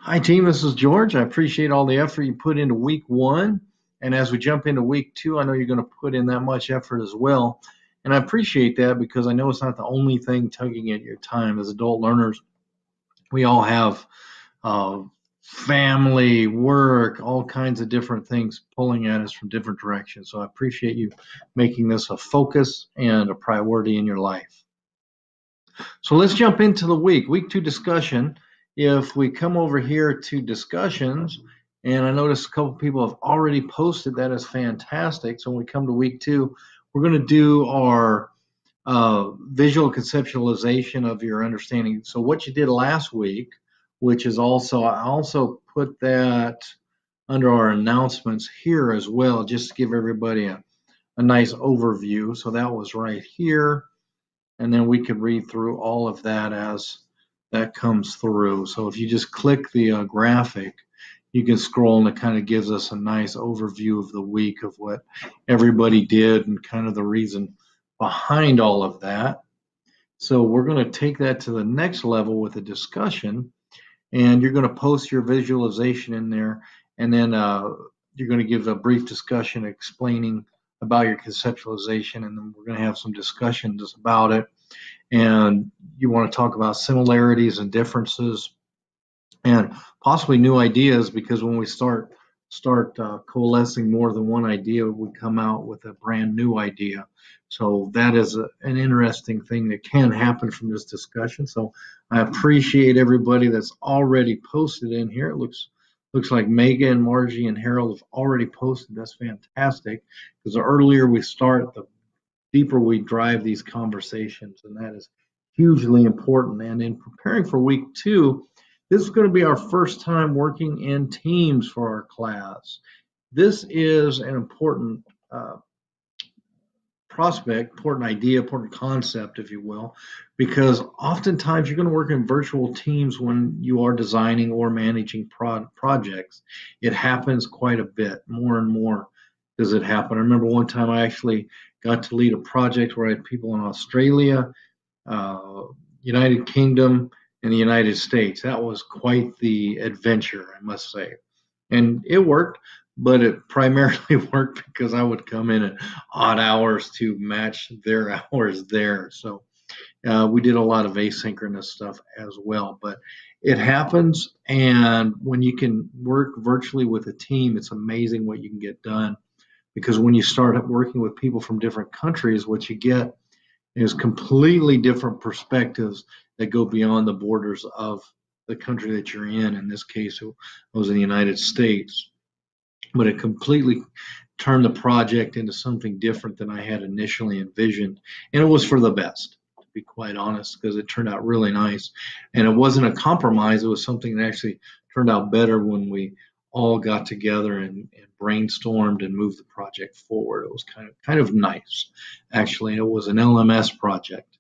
Hi, team. This is George. I appreciate all the effort you put into week one. And as we jump into week two, I know you're going to put in that much effort as well. And I appreciate that because I know it's not the only thing tugging at your time. As adult learners, we all have uh, family, work, all kinds of different things pulling at us from different directions. So I appreciate you making this a focus and a priority in your life. So let's jump into the week two discussion. If we come over here to discussions, and I notice a couple people have already posted, that is fantastic. So when we come to week two, we're going to do our visual conceptualization of your understanding. So what you did last week, which is also, I also put that under our announcements here as well, just to give everybody a nice overview. So that was right here, and then we could read through all of that as that comes through. So if you just click the graphic, you can scroll and it kind of gives us a nice overview of the week of what everybody did and kind of the reason behind all of that. So we're going to take that to the next level with a discussion, and you're going to post your visualization in there, and then you're going to give a brief discussion explaining about your conceptualization, and then we're going to have some discussions about it. And you want to talk about similarities and differences and possibly new ideas, because when we start coalescing more than one idea, we come out with a brand new idea. So that is an interesting thing that can happen from this discussion. So I appreciate everybody that's already posted in here. It looks like Megan, Margie, and Harold have already posted. That's fantastic, because the earlier we start, the deeper we drive these conversations, and that is hugely important. And in preparing for week two, this is going to be our first time working in teams for our class. This is an important prospect, important idea, important concept, if you will, because oftentimes you're going to work in virtual teams when you are designing or managing projects. It happens quite a bit, more and more does it happen. I remember one time I actually got to lead a project where I had people in Australia, uh, United Kingdom, and the United States. That was quite the adventure, I must say. And it worked, but it primarily worked because I would come in at odd hours to match their hours there. So we did a lot of asynchronous stuff as well, but it happens. And when you can work virtually with a team, it's amazing what you can get done. Because when you start working with people from different countries, what you get is completely different perspectives that go beyond the borders of the country that you're in. In this case, it was in the United States, but it completely turned the project into something different than I had initially envisioned. And it was for the best, to be quite honest, because it turned out really nice. And it wasn't a compromise, it was something that actually turned out better when we all got together and brainstormed and moved the project forward. It was kind of nice, actually. It was an LMS project.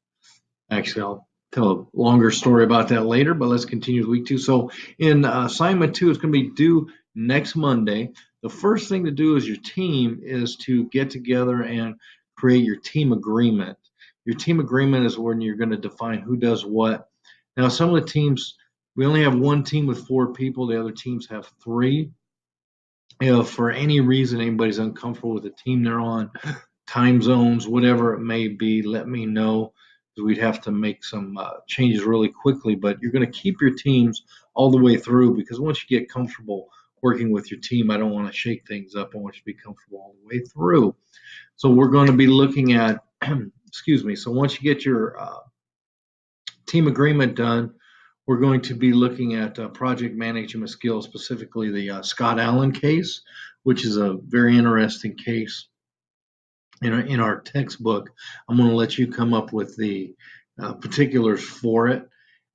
Actually, I'll tell a longer story about that later, but let's continue with week two. So in assignment two, it's going to be due next Monday. The first thing to do as your team is to get together and create your team agreement. Your team agreement is when you're going to define who does what. Now, some of the teams, we only have one team with 4 people. The other teams have 3. If for any reason anybody's uncomfortable with the team they're on, time zones, whatever it may be, let me know, because we'd have to make some changes really quickly. But you're going to keep your teams all the way through, because once you get comfortable working with your team, I don't want to shake things up. I want you to be comfortable all the way through. So we're going to be looking at, excuse me. So once you get your team agreement done, we're going to be looking at project management skills, specifically the Scott Allen case, which is a very interesting case in our textbook. I'm going to let you come up with the particulars for it.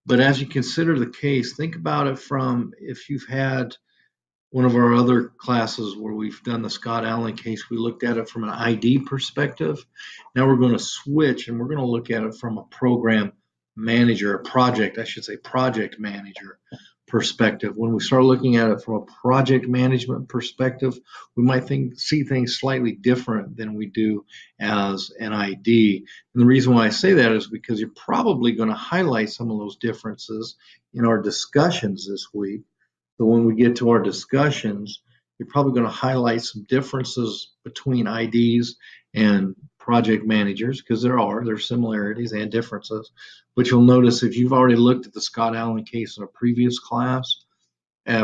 But as you consider the case, think about it from, if you've had one of our other classes where we've done the Scott Allen case, we looked at it from an ID perspective. Now we're going to switch and we're going to look at it from a program manager, a project, I should say, project manager perspective. When we start looking at it from a project management perspective, we might see things slightly different than we do as an ID. And the reason why I say that is because you're probably going to highlight some of those differences in our discussions this week. So when we get to our discussions, you're probably going to highlight some differences between IDs and project managers, because there's similarities and differences. But you'll notice if you've already looked at the Scott Allen case in a previous class,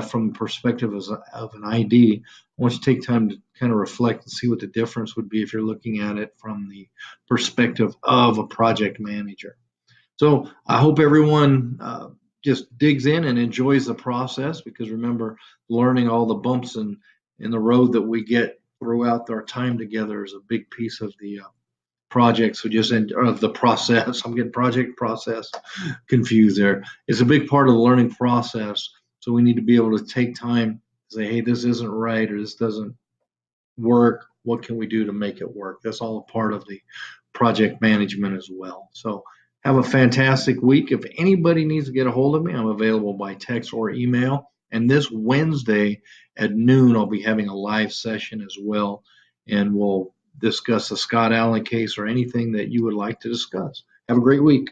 from the perspective of an ID, I want you to take time to kind of reflect and see what the difference would be if you're looking at it from the perspective of a project manager. So I hope everyone just digs in and enjoys the process, because remember, learning all the bumps in the road that we get throughout our time together is a big piece of the project. So just of the process, I'm getting project process confused there. It's a big part of the learning process. So we need to be able to take time to say, hey, this isn't right, or this doesn't work. What can we do to make it work? That's all a part of the project management as well. So have a fantastic week. If anybody needs to get a hold of me, I'm available by text or email. And this Wednesday at noon, I'll be having a live session as well. And we'll discuss the Scott Allen case or anything that you would like to discuss. Have a great week.